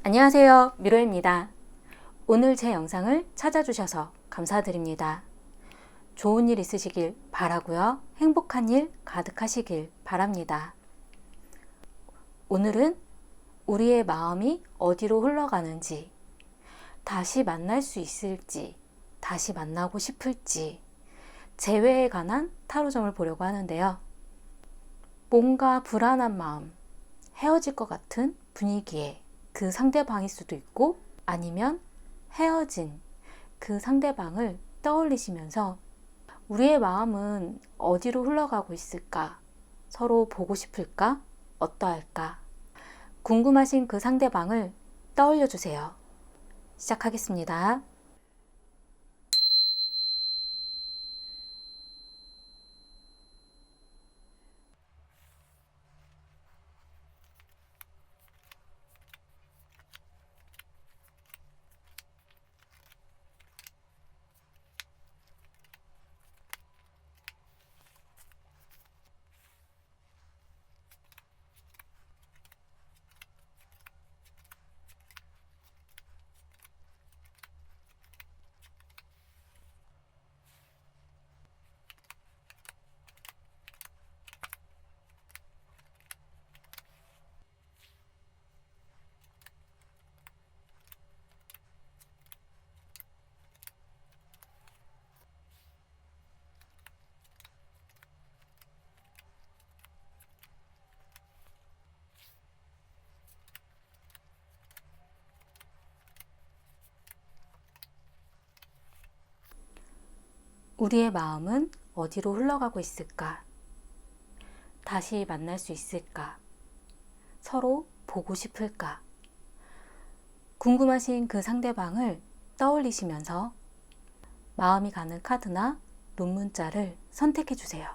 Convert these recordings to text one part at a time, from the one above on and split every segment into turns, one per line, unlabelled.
안녕하세요, 미로입니다. 오늘 제 영상을 찾아주셔서 감사드립니다. 좋은 일 있으시길 바라고요. 행복한 일 가득하시길 바랍니다. 오늘은 우리의 마음이 어디로 흘러가는지, 다시 만날 수 있을지, 다시 만나고 싶을지, 재회에 관한 타로점을 보려고 하는데요. 뭔가 불안한 마음, 헤어질 것 같은 분위기에 그 상대방일 수도 있고, 아니면 헤어진 그 상대방을 떠올리시면서 우리의 마음은 어디로 흘러가고 있을까? 서로 보고 싶을까? 어떠할까? 궁금하신 그 상대방을 떠올려 주세요. 시작하겠습니다. 우리의 마음은 어디로 흘러가고 있을까? 다시 만날 수 있을까? 서로 보고 싶을까? 궁금하신 그 상대방을 떠올리시면서 마음이 가는 카드나 논문자를 선택해 주세요.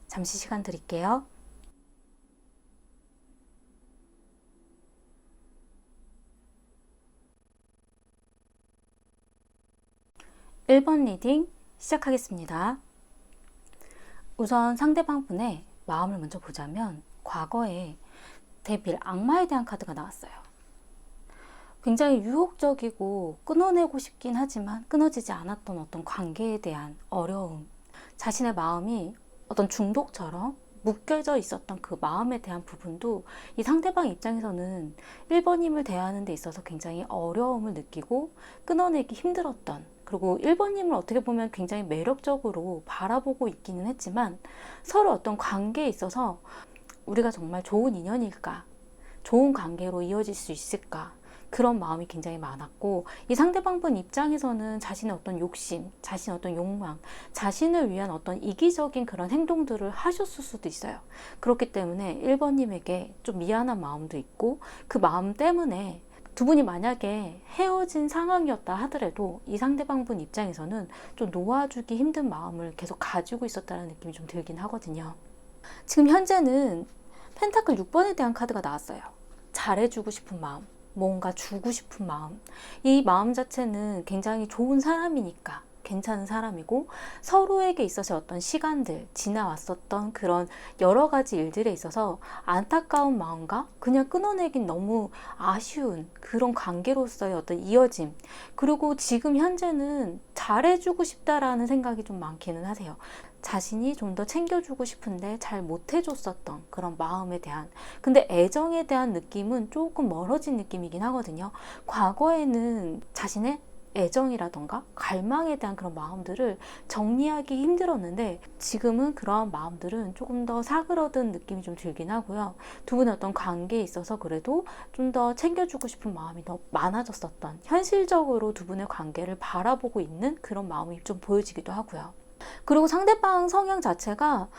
잠시 시간 드릴게요. (1번) 리딩 시작하겠습니다. 우선 상대방 분의 마음을 먼저 보자면 과거에 데빌, 악마에 대한 카드가 나왔어요. 굉장히 유혹적이고 끊어내고 싶긴 하지만 끊어지지 않았던 어떤 관계에 대한 어려움, 자신의 마음이 어떤 중독처럼 묶여져 있었던 그 마음에 대한 부분도 이 상대방 입장에서는 1번님을 대하는 데 있어서 굉장히 어려움을 느끼고 끊어내기 힘들었던, 그리고 1번님을 어떻게 보면 굉장히 매력적으로 바라보고 있기는 했지만 서로 어떤 관계에 있어서 우리가 정말 좋은 인연일까? 좋은 관계로 이어질 수 있을까? 그런 마음이 굉장히 많았고, 이 상대방분 입장에서는 자신의 어떤 욕심, 자신의 어떤 욕망, 자신을 위한 어떤 이기적인 그런 행동들을 하셨을 수도 있어요. 그렇기 때문에 1번님에게 좀 미안한 마음도 있고, 그 마음 때문에 두 분이 만약에 헤어진 상황이었다 하더라도 이 상대방분 입장에서는 좀 놓아주기 힘든 마음을 계속 가지고 있었다는 느낌이 좀 들긴 하거든요. 지금 현재는 펜타클 6번에 대한 카드가 나왔어요. 잘해주고 싶은 마음, 뭔가 주고 싶은 마음, 이 마음 자체는 굉장히 좋은 사람이니까 괜찮은 사람이고, 서로에게 있어서 어떤 시간들, 지나왔었던 그런 여러 가지 일들에 있어서 안타까운 마음과 그냥 끊어내긴 너무 아쉬운 그런 관계로서의 어떤 이어짐, 그리고 지금 현재는 잘해주고 싶다라는 생각이 좀 많기는 하세요. 자신이 좀 더 챙겨주고 싶은데 잘 못해줬었던 그런 마음에 대한, 근데 애정에 대한 느낌은 조금 멀어진 느낌이긴 하거든요. 과거에는 자신의 애정이라던가 갈망에 대한 그런 마음들을 정리하기 힘들었는데 지금은 그러한 마음들은 조금 더 사그러든 느낌이 좀 들긴 하고요. 두 분의 어떤 관계에 있어서 그래도 좀 더 챙겨주고 싶은 마음이 더 많아졌었던, 현실적으로 두 분의 관계를 바라보고 있는 그런 마음이 좀 보여지기도 하고요. 그리고 상대방 성향 자체가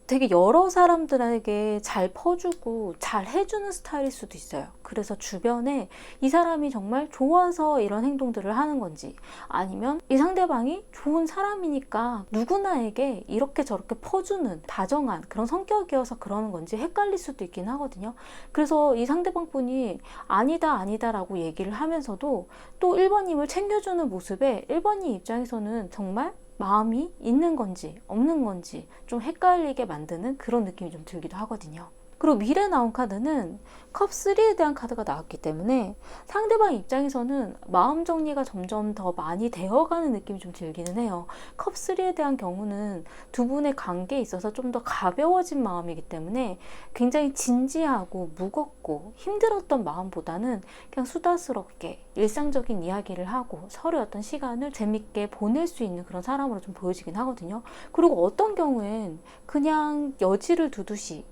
되게 여러 사람들에게 잘 퍼주고 잘 해주는 스타일일 수도 있어요. 그래서 주변에 이 사람이 정말 좋아서 이런 행동들을 하는 건지, 아니면 이 상대방이 좋은 사람이니까 누구나에게 이렇게 저렇게 퍼주는 다정한 그런 성격이어서 그러는 건지 헷갈릴 수도 있긴 하거든요. 그래서 이 상대방 분이 아니다 아니다 라고 얘기를 하면서도 또 1번님을 챙겨주는 모습에 1번님 입장에서는 정말 마음이 있는 건지 없는 건지 좀 헷갈리게 만드는 그런 느낌이 좀 들기도 하거든요. 그리고 미래 나온 카드는 컵3에 대한 카드가 나왔기 때문에 상대방 입장에서는 마음 정리가 점점 더 많이 되어가는 느낌이 좀 들기는 해요. 컵3에 대한 경우는 두 분의 관계에 있어서 좀 더 가벼워진 마음이기 때문에 굉장히 진지하고 무겁고 힘들었던 마음보다는 그냥 수다스럽게 일상적인 이야기를 하고 서로의 어떤 시간을 재밌게 보낼 수 있는 그런 사람으로 좀 보여지긴 하거든요. 그리고 어떤 경우엔 그냥 여지를 두듯이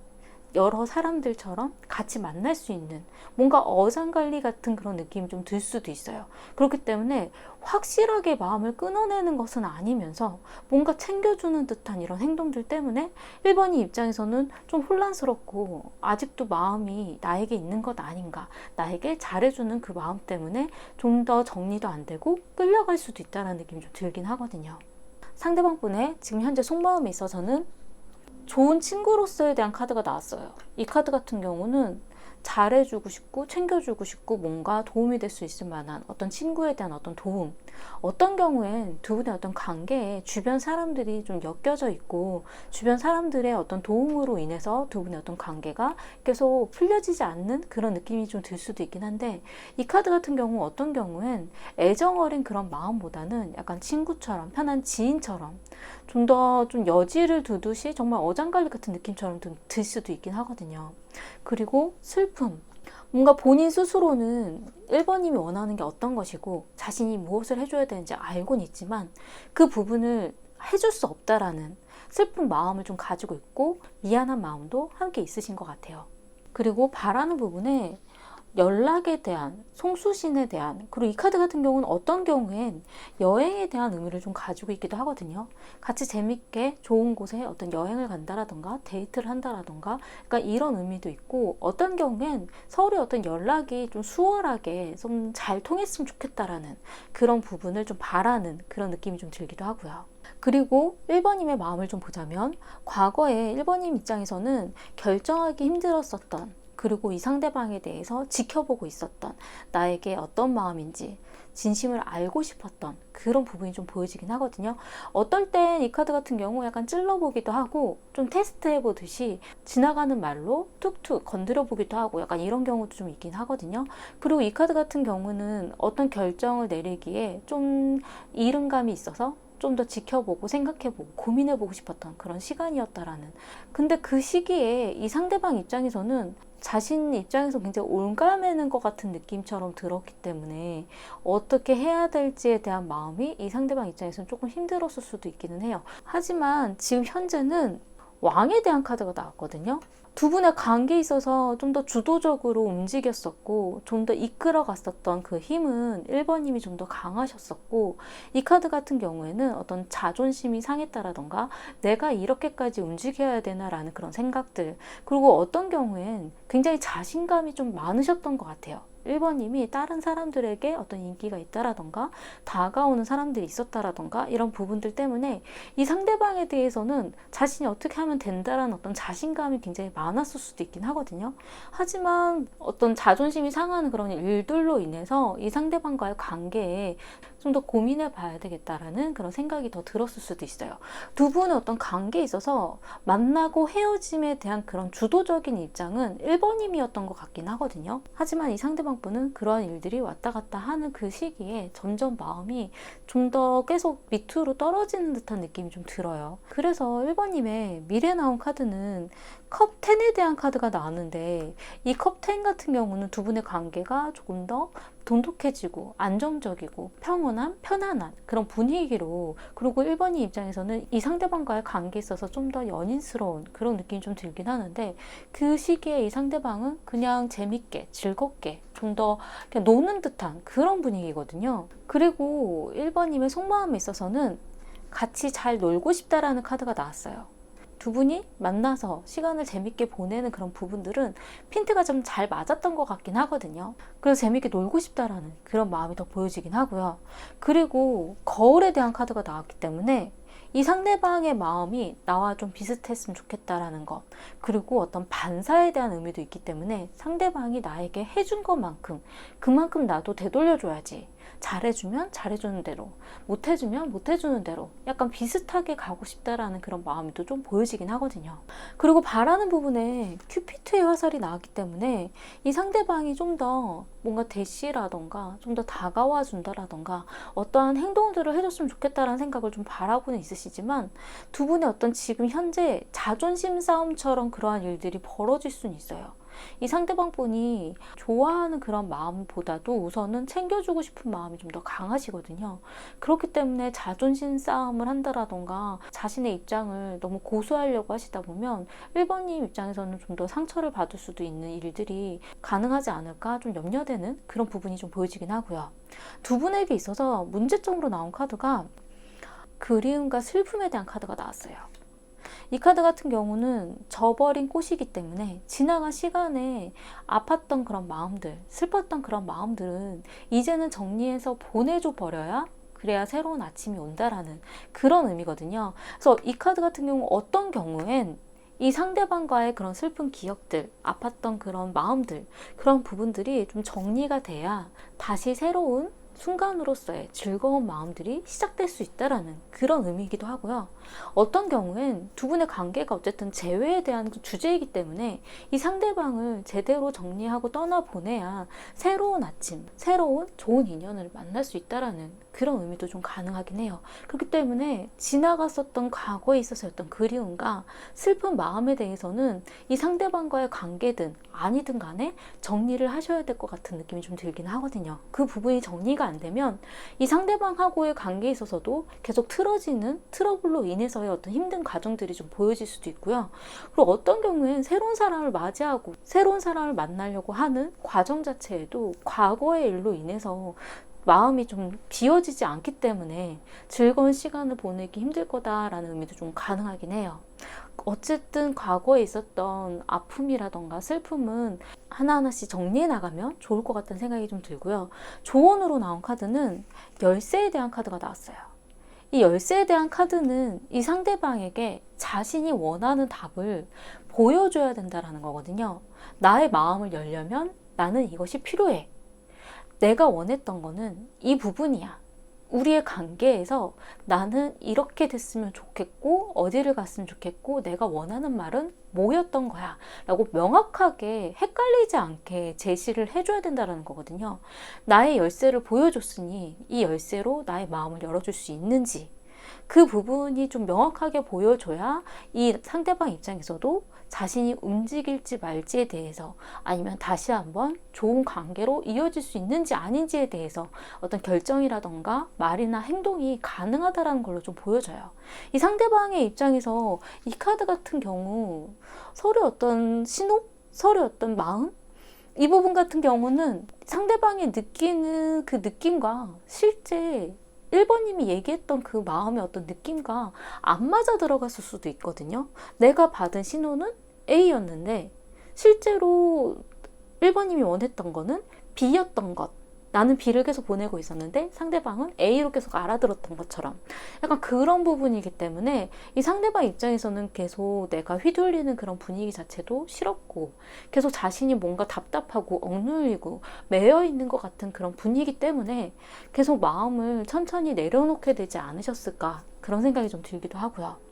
여러 사람들처럼 같이 만날 수 있는 뭔가 어장관리 같은 그런 느낌이 좀 들 수도 있어요. 그렇기 때문에 확실하게 마음을 끊어내는 것은 아니면서 뭔가 챙겨주는 듯한 이런 행동들 때문에 1번이 입장에서는 좀 혼란스럽고 아직도 마음이 나에게 있는 것 아닌가, 나에게 잘해주는 그 마음 때문에 좀 더 정리도 안 되고 끌려갈 수도 있다는 느낌이 좀 들긴 하거든요. 상대방 분의 지금 현재 속마음에 있어서는 좋은 친구로서에 대한 카드가 나왔어요. 이 카드 같은 경우는 잘해주고 싶고 챙겨주고 싶고 뭔가 도움이 될 수 있을 만한 어떤 친구에 대한 어떤 도움, 어떤 경우엔 두 분의 어떤 관계에 주변 사람들이 좀 엮여져 있고 주변 사람들의 어떤 도움으로 인해서 두 분의 어떤 관계가 계속 풀려지지 않는 그런 느낌이 좀 들 수도 있긴 한데, 이 카드 같은 경우 어떤 경우엔 애정 어린 그런 마음보다는 약간 친구처럼 편한 지인처럼 좀 더 좀 여지를 두듯이 정말 어장관리 같은 느낌처럼 들 수도 있긴 하거든요. 그리고 슬픔, 뭔가 본인 스스로는 1번님이 원하는 게 어떤 것이고 자신이 무엇을 해줘야 되는지 알고는 있지만 그 부분을 해줄 수 없다라는 슬픈 마음을 좀 가지고 있고 미안한 마음도 함께 있으신 것 같아요. 그리고 바라는 부분에 연락에 대한, 송수신에 대한, 그리고 이 카드 같은 경우는 어떤 경우엔 여행에 대한 의미를 좀 가지고 있기도 하거든요. 같이 재밌게 좋은 곳에 어떤 여행을 간다라던가 데이트를 한다라던가 그러니까 이런 의미도 있고, 어떤 경우엔 서로의 어떤 연락이 좀 수월하게 좀 잘 통했으면 좋겠다라는 그런 부분을 좀 바라는 그런 느낌이 좀 들기도 하고요. 그리고 1번님의 마음을 좀 보자면 과거에 1번님 입장에서는 결정하기 힘들었었던, 그리고 이 상대방에 대해서 지켜보고 있었던, 나에게 어떤 마음인지 진심을 알고 싶었던 그런 부분이 좀 보여지긴 하거든요. 어떨 땐 이 카드 같은 경우 약간 찔러보기도 하고 좀 테스트해보듯이 지나가는 말로 툭툭 건드려보기도 하고 약간 이런 경우도 좀 있긴 하거든요. 그리고 이 카드 같은 경우는 어떤 결정을 내리기에 좀 이른감이 있어서 좀 더 지켜보고 생각해보고 고민해보고 싶었던 그런 시간이었다라는, 근데 그 시기에 이 상대방 입장에서는 자신 입장에서 굉장히 올가매는 것 같은 느낌처럼 들었기 때문에 어떻게 해야 될지에 대한 마음이 이 상대방 입장에서는 조금 힘들었을 수도 있기는 해요. 하지만 지금 현재는 왕에 대한 카드가 나왔거든요. 두 분의 관계에 있어서 좀 더 주도적으로 움직였었고 좀 더 이끌어 갔었던 그 힘은 1번님이 좀 더 강하셨었고, 이 카드 같은 경우에는 어떤 자존심이 상했다라던가 내가 이렇게까지 움직여야 되나라는 그런 생각들, 그리고 어떤 경우엔 굉장히 자신감이 좀 많으셨던 것 같아요. 1번님이 다른 사람들에게 어떤 인기가 있다라던가 다가오는 사람들이 있었다라던가 이런 부분들 때문에 이 상대방에 대해서는 자신이 어떻게 하면 된다라는 어떤 자신감이 굉장히 많았을 수도 있긴 하거든요. 하지만 어떤 자존심이 상하는 그런 일들로 인해서 이 상대방과의 관계에 좀 더 고민해 봐야 되겠다라는 그런 생각이 더 들었을 수도 있어요. 두 분의 어떤 관계에 있어서 만나고 헤어짐에 대한 그런 주도적인 입장은 1번님이었던 것 같긴 하거든요. 하지만 이 상대방 분은 그러한 일들이 왔다 갔다 하는 그 시기에 점점 마음이 좀 더 계속 밑으로 떨어지는 듯한 느낌이 좀 들어요. 그래서 1번님의 미래 나온 카드는 컵 10에 대한 카드가 나왔는데, 이 컵 10 같은 경우는 두 분의 관계가 조금 더 돈독해지고 안정적이고 평온한 편안한 그런 분위기로, 그리고 1번이 입장에서는 이 상대방과의 관계에 있어서 좀 더 연인스러운 그런 느낌이 좀 들긴 하는데, 그 시기에 이 상대방은 그냥 재밌게 즐겁게 좀 더 노는 듯한 그런 분위기거든요. 그리고 1번님의 속마음에 있어서는 같이 잘 놀고 싶다라는 카드가 나왔어요. 두 분이 만나서 시간을 재밌게 보내는 그런 부분들은 핀트가 좀 잘 맞았던 것 같긴 하거든요. 그래서 재밌게 놀고 싶다라는 그런 마음이 더 보여지긴 하고요. 그리고 거울에 대한 카드가 나왔기 때문에 이 상대방의 마음이 나와 좀 비슷했으면 좋겠다라는 것, 그리고 어떤 반사에 대한 의미도 있기 때문에 상대방이 나에게 해준 것만큼 그만큼 나도 되돌려줘야지, 잘해주면 잘해주는 대로, 못해주면 못해주는 대로 약간 비슷하게 가고 싶다라는 그런 마음이 또 좀 보여지긴 하거든요. 그리고 바라는 부분에 큐피트의 화살이 나왔기 때문에 이 상대방이 좀 더 뭔가 대시라던가 좀 더 다가와 준다라던가 어떠한 행동들을 해줬으면 좋겠다라는 생각을 좀 바라고는 있으시지만, 두 분의 어떤 지금 현재 자존심 싸움처럼 그러한 일들이 벌어질 수는 있어요. 이 상대방 분이 좋아하는 그런 마음보다도 우선은 챙겨주고 싶은 마음이 좀 더 강하시거든요. 그렇기 때문에 자존심 싸움을 한다라던가 자신의 입장을 너무 고수하려고 하시다 보면 1번님 입장에서는 좀 더 상처를 받을 수도 있는 일들이 가능하지 않을까 좀 염려되는 그런 부분이 좀 보여지긴 하고요. 두 분에게 있어서 문제점으로 나온 카드가 그리움과 슬픔에 대한 카드가 나왔어요. 이 카드 같은 경우는 저버린 꽃이기 때문에 지나간 시간에 아팠던 그런 마음들, 슬펐던 그런 마음들은 이제는 정리해서 보내줘 버려야, 그래야 새로운 아침이 온다라는 그런 의미거든요. 그래서 이 카드 같은 경우 어떤 경우엔 이 상대방과의 그런 슬픈 기억들, 아팠던 그런 마음들, 그런 부분들이 좀 정리가 돼야 다시 새로운 순간으로서의 즐거운 마음들이 시작될 수 있다라는 그런 의미이기도 하고요. 어떤 경우엔 두 분의 관계가 어쨌든 재회에 대한 주제이기 때문에 이 상대방을 제대로 정리하고 떠나보내야 새로운 아침, 새로운 좋은 인연을 만날 수 있다라는 그런 의미도 좀 가능하긴 해요. 그렇기 때문에 지나갔었던 과거에 있어서였던 그리움과 슬픈 마음에 대해서는 이 상대방과의 관계든 아니든 간에 정리를 하셔야 될 것 같은 느낌이 좀 들긴 하거든요. 그 부분이 정리가 안 되면 이 상대방하고의 관계에 있어서도 계속 틀어지는 트러블로 인해서의 어떤 힘든 과정들이 좀 보여질 수도 있고요. 그리고 어떤 경우엔 새로운 사람을 맞이하고 새로운 사람을 만나려고 하는 과정 자체에도 과거의 일로 인해서 마음이 좀 비워지지 않기 때문에 즐거운 시간을 보내기 힘들 거다라는 의미도 좀 가능하긴 해요. 어쨌든 과거에 있었던 아픔이라던가 슬픔은 하나하나씩 정리해 나가면 좋을 것 같다는 생각이 좀 들고요. 조언으로 나온 카드는 열쇠에 대한 카드가 나왔어요. 이 열쇠에 대한 카드는 이 상대방에게 자신이 원하는 답을 보여줘야 된다는 거거든요. 나의 마음을 열려면 나는 이것이 필요해. 내가 원했던 거는 이 부분이야. 우리의 관계에서 나는 이렇게 됐으면 좋겠고 어디를 갔으면 좋겠고 내가 원하는 말은 뭐였던 거야 라고 명확하게 헷갈리지 않게 제시를 해줘야 된다는 거거든요. 나의 열쇠를 보여줬으니 이 열쇠로 나의 마음을 열어줄 수 있는지, 그 부분이 좀 명확하게 보여줘야 이 상대방 입장에서도 자신이 움직일지 말지에 대해서, 아니면 다시 한번 좋은 관계로 이어질 수 있는지 아닌지에 대해서 어떤 결정이라던가 말이나 행동이 가능하다는 걸로 좀 보여져요. 이 상대방의 입장에서 이 카드 같은 경우 서로의 어떤 신호? 서로의 어떤 마음? 이 부분 같은 경우는 상대방이 느끼는 그 느낌과 실제 1번님이 얘기했던 그 마음의 어떤 느낌과 안 맞아 들어갔을 수도 있거든요. 내가 받은 신호는 A였는데 실제로 1번님이 원했던 거는 B였던 것. 나는 B를 계속 보내고 있었는데 상대방은 A로 계속 알아들었던 것처럼 약간 그런 부분이기 때문에 이 상대방 입장에서는 계속 내가 휘둘리는 그런 분위기 자체도 싫었고, 계속 자신이 뭔가 답답하고 억눌리고 매여 있는 것 같은 그런 분위기 때문에 계속 마음을 천천히 내려놓게 되지 않으셨을까, 그런 생각이 좀 들기도 하고요.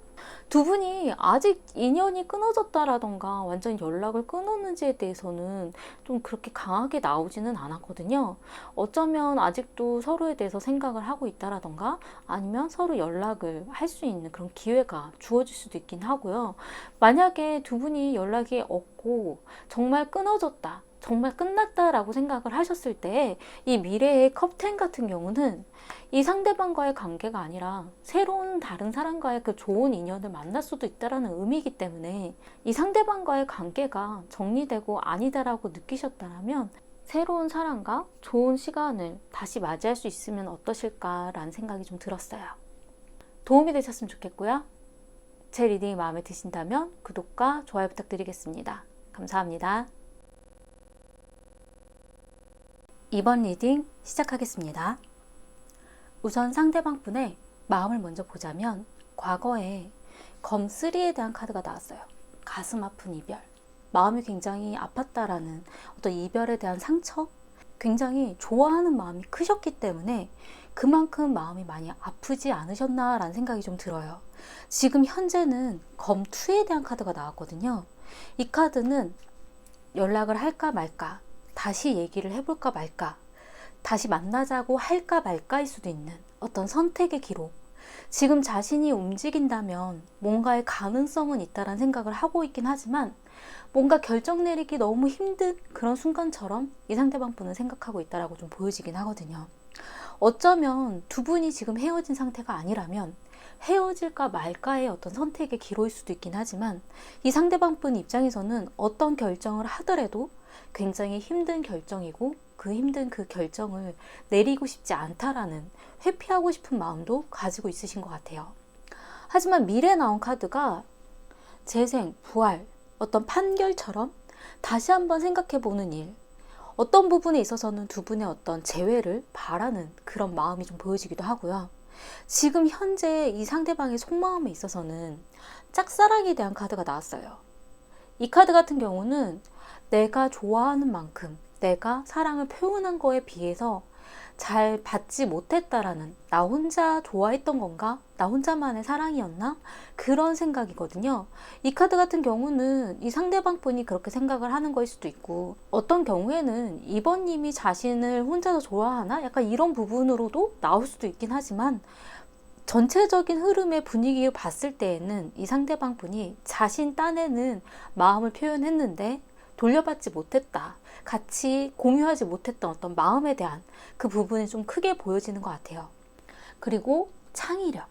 두 분이 아직 인연이 끊어졌다라던가 완전히 연락을 끊었는지에 대해서는 좀 그렇게 강하게 나오지는 않았거든요. 어쩌면 아직도 서로에 대해서 생각을 하고 있다라던가 아니면 서로 연락을 할 수 있는 그런 기회가 주어질 수도 있긴 하고요. 만약에 두 분이 연락이 없고 정말 끊어졌다, 정말 끝났다라고 생각을 하셨을 때 이 미래의 컵10 같은 경우는 이 상대방과의 관계가 아니라 새로운 다른 사람과의 그 좋은 인연을 만날 수도 있다는 의미이기 때문에 이 상대방과의 관계가 정리되고 아니다라고 느끼셨다면 새로운 사람과 좋은 시간을 다시 맞이할 수 있으면 어떠실까라는 생각이 좀 들었어요. 도움이 되셨으면 좋겠고요. 제 리딩이 마음에 드신다면 구독과 좋아요 부탁드리겠습니다. 감사합니다. 이번 리딩 시작하겠습니다. 우선 상대방 분의 마음을 먼저 보자면 과거에 검3에 대한 카드가 나왔어요. 가슴 아픈 이별. 마음이 굉장히 아팠다라는 어떤 이별에 대한 상처? 굉장히 좋아하는 마음이 크셨기 때문에 그만큼 마음이 많이 아프지 않으셨나라는 생각이 좀 들어요. 지금 현재는 검2에 대한 카드가 나왔거든요. 이 카드는 연락을 할까 말까, 다시 얘기를 해볼까 말까, 다시 만나자고 할까 말까일 수도 있는 어떤 선택의 기록. 지금 자신이 움직인다면 뭔가의 가능성은 있다라는 생각을 하고 있긴 하지만 뭔가 결정 내리기 너무 힘든 그런 순간처럼 이 상대방 분은 생각하고 있다라고 좀 보여지긴 하거든요. 어쩌면 두 분이 지금 헤어진 상태가 아니라면 헤어질까 말까의 어떤 선택의 기로일 수도 있긴 하지만 이 상대방 분 입장에서는 어떤 결정을 하더라도 굉장히 힘든 결정이고 그 힘든 그 결정을 내리고 싶지 않다라는 회피하고 싶은 마음도 가지고 있으신 것 같아요. 하지만 미래에 나온 카드가 재생, 부활, 어떤 판결처럼 다시 한번 생각해보는 일, 어떤 부분에 있어서는 두 분의 어떤 재회를 바라는 그런 마음이 좀 보여지기도 하고요. 지금 현재 이 상대방의 속마음에 있어서는 짝사랑에 대한 카드가 나왔어요. 이 카드 같은 경우는 내가 좋아하는 만큼 내가 사랑을 표현한 거에 비해서 잘 받지 못했다라는, 나 혼자 좋아했던 건가? 나 혼자만의 사랑이었나? 그런 생각이거든요. 이 카드 같은 경우는 이 상대방 분이 그렇게 생각을 하는 거일 수도 있고, 어떤 경우에는 이번님이 자신을 혼자서 좋아하나? 약간 이런 부분으로도 나올 수도 있긴 하지만 전체적인 흐름의 분위기를 봤을 때에는 이 상대방 분이 자신 딴에는 마음을 표현했는데 돌려받지 못했다, 같이 공유하지 못했던 어떤 마음에 대한 그 부분이 좀 크게 보여지는 것 같아요. 그리고 창의력,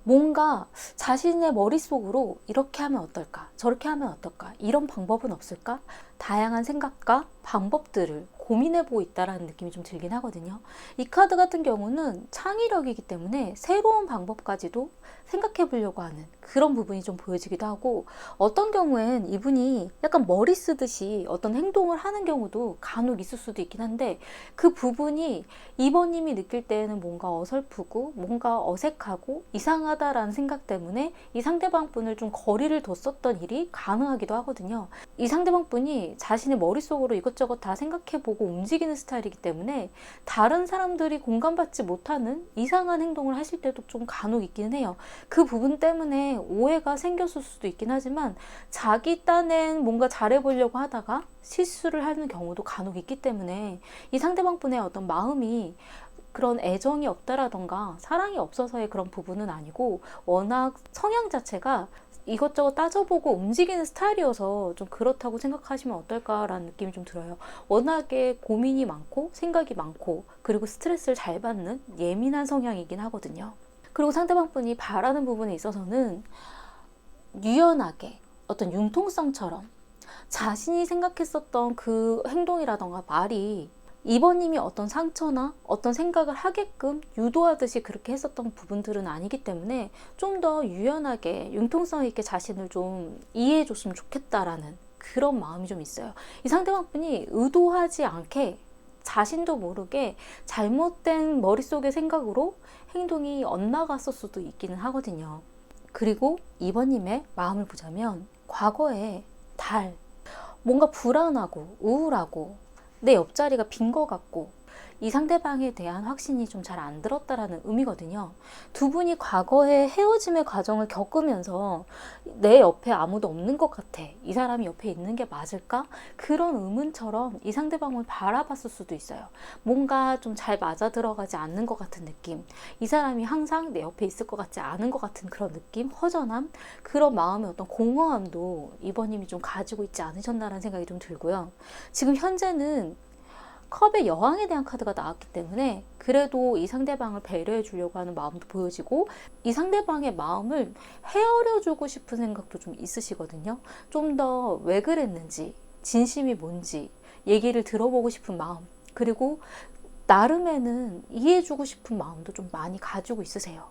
뭔가 자신의 머릿속으로 이렇게 하면 어떨까, 저렇게 하면 어떨까, 이런 방법은 없을까, 다양한 생각과 방법들을 고민해보고 있다는 느낌이 좀 들긴 하거든요. 이 카드 같은 경우는 창의력이기 때문에 새로운 방법까지도 생각해 보려고 하는 그런 부분이 좀 보여지기도 하고, 어떤 경우엔 이분이 약간 머리 쓰듯이 어떤 행동을 하는 경우도 간혹 있을 수도 있긴 한데, 그 부분이 이번님이 느낄 때에는 뭔가 어설프고 뭔가 어색하고 이상하다라는 생각 때문에 이 상대방 분을 좀 거리를 뒀었던 일이 가능하기도 하거든요. 이 상대방 분이 자신의 머릿속으로 이것저것 다 생각해보고 움직이는 스타일이기 때문에 다른 사람들이 공감받지 못하는 이상한 행동을 하실 때도 좀 간혹 있기는 해요. 그 부분 때문에 오해가 생겼을 수도 있긴 하지만 자기 딴엔 뭔가 잘해보려고 하다가 실수를 하는 경우도 간혹 있기 때문에 이 상대방 분의 어떤 마음이 그런 애정이 없다라던가 사랑이 없어서의 그런 부분은 아니고, 워낙 성향 자체가 이것저것 따져보고 움직이는 스타일이어서 좀 그렇다고 생각하시면 어떨까라는 느낌이 좀 들어요. 워낙에 고민이 많고 생각이 많고 그리고 스트레스를 잘 받는 예민한 성향이긴 하거든요. 그리고 상대방 분이 바라는 부분에 있어서는 유연하게 어떤 융통성처럼 자신이 생각했었던 그 행동이라던가 말이 이번님이 어떤 상처나 어떤 생각을 하게끔 유도하듯이 그렇게 했었던 부분들은 아니기 때문에 좀 더 유연하게 융통성 있게 자신을 좀 이해해 줬으면 좋겠다라는 그런 마음이 좀 있어요. 이 상대방 분이 의도하지 않게 자신도 모르게 잘못된 머릿속의 생각으로 행동이 엇나갔을 수도 있기는 하거든요. 그리고 이번님의 마음을 보자면 과거에 뭔가 불안하고 우울하고 내 옆자리가 빈 것 같고 이 상대방에 대한 확신이 좀 잘 안 들었다라는 의미거든요. 두 분이 과거에 헤어짐의 과정을 겪으면서 내 옆에 아무도 없는 것 같아, 이 사람이 옆에 있는 게 맞을까? 그런 의문처럼 이 상대방을 바라봤을 수도 있어요. 뭔가 좀 잘 맞아 들어가지 않는 것 같은 느낌, 이 사람이 항상 내 옆에 있을 것 같지 않은 것 같은 그런 느낌, 허전함, 그런 마음의 어떤 공허함도 이번님이 좀 가지고 있지 않으셨나라는 생각이 좀 들고요. 지금 현재는 컵의 여왕에 대한 카드가 나왔기 때문에 그래도 이 상대방을 배려해 주려고 하는 마음도 보여지고, 이 상대방의 마음을 헤아려 주고 싶은 생각도 좀 있으시거든요. 좀 더 왜 그랬는지, 진심이 뭔지 얘기를 들어보고 싶은 마음, 그리고 나름에는 이해해 주고 싶은 마음도 좀 많이 가지고 있으세요.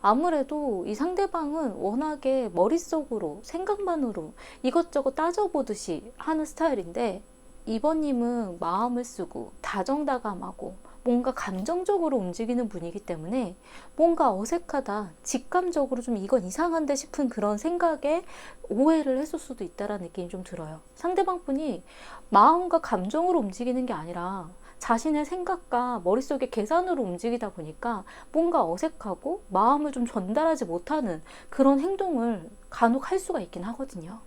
아무래도 이 상대방은 워낙에 머릿속으로 생각만으로 이것저것 따져보듯이 하는 스타일인데, 이번님은 마음을 쓰고 다정다감하고 뭔가 감정적으로 움직이는 분이기 때문에 뭔가 어색하다, 직감적으로 좀 이건 이상한데 싶은 그런 생각에 오해를 했을 수도 있다는 느낌이 좀 들어요. 상대방 분이 마음과 감정으로 움직이는 게 아니라 자신의 생각과 머릿속의 계산으로 움직이다 보니까 뭔가 어색하고 마음을 좀 전달하지 못하는 그런 행동을 간혹 할 수가 있긴 하거든요.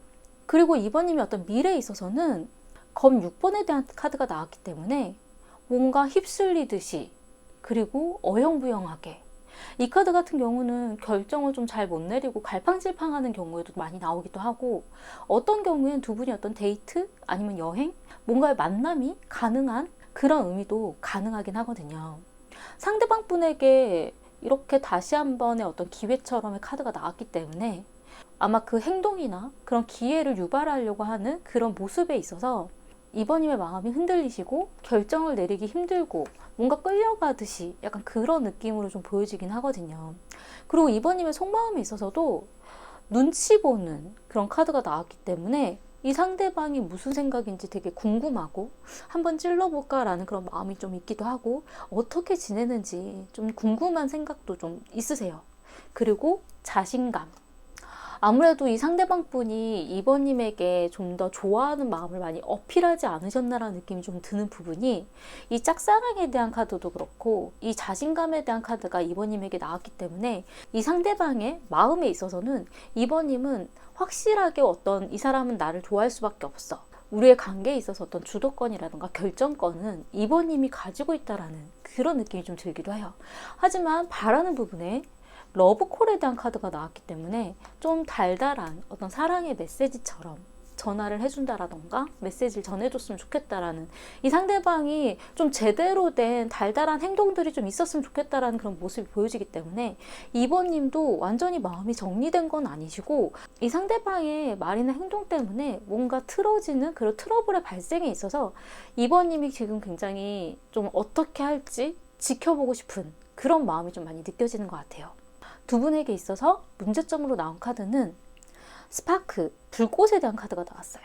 그리고 2번님이 어떤 미래에 있어서는 검 6번에 대한 카드가 나왔기 때문에 뭔가 휩쓸리듯이, 그리고 어영부영하게, 이 카드 같은 경우는 결정을 좀 잘 못 내리고 갈팡질팡하는 경우에도 많이 나오기도 하고, 어떤 경우에는 두 분이 어떤 데이트 아니면 여행, 뭔가의 만남이 가능한 그런 의미도 가능하긴 하거든요. 상대방 분에게 이렇게 다시 한 번의 어떤 기회처럼의 카드가 나왔기 때문에 아마 그 행동이나 그런 기회를 유발하려고 하는 그런 모습에 있어서 이번님의 마음이 흔들리시고 결정을 내리기 힘들고 뭔가 끌려가듯이 약간 그런 느낌으로 좀 보여지긴 하거든요. 그리고 이번님의 속마음에 있어서도 눈치 보는 그런 카드가 나왔기 때문에 이 상대방이 무슨 생각인지 되게 궁금하고 한번 찔러볼까 라는 그런 마음이 좀 있기도 하고, 어떻게 지내는지 좀 궁금한 생각도 좀 있으세요. 그리고 자신감, 아무래도 이 상대방 분이 이번님에게 좀 더 좋아하는 마음을 많이 어필하지 않으셨나라는 느낌이 좀 드는 부분이, 이 짝사랑에 대한 카드도 그렇고 이 자신감에 대한 카드가 이번님에게 나왔기 때문에 이 상대방의 마음에 있어서는 이번님은 확실하게 어떤 이 사람은 나를 좋아할 수밖에 없어, 우리의 관계에 있어서 어떤 주도권이라든가 결정권은 이번님이 가지고 있다라는 그런 느낌이 좀 들기도 해요. 하지만 바라는 부분에 러브콜에 대한 카드가 나왔기 때문에 좀 달달한 어떤 사랑의 메시지처럼 전화를 해준다라던가 메시지를 전해줬으면 좋겠다라는, 이 상대방이 좀 제대로 된 달달한 행동들이 좀 있었으면 좋겠다라는 그런 모습이 보여지기 때문에 이번님도 완전히 마음이 정리된 건 아니시고 이 상대방의 말이나 행동 때문에 뭔가 틀어지는 그런 트러블의 발생에 있어서 이번님이 지금 굉장히 좀 어떻게 할지 지켜보고 싶은 그런 마음이 좀 많이 느껴지는 것 같아요. 두 분에게 있어서 문제점으로 나온 카드는 스파크, 불꽃에 대한 카드가 나왔어요.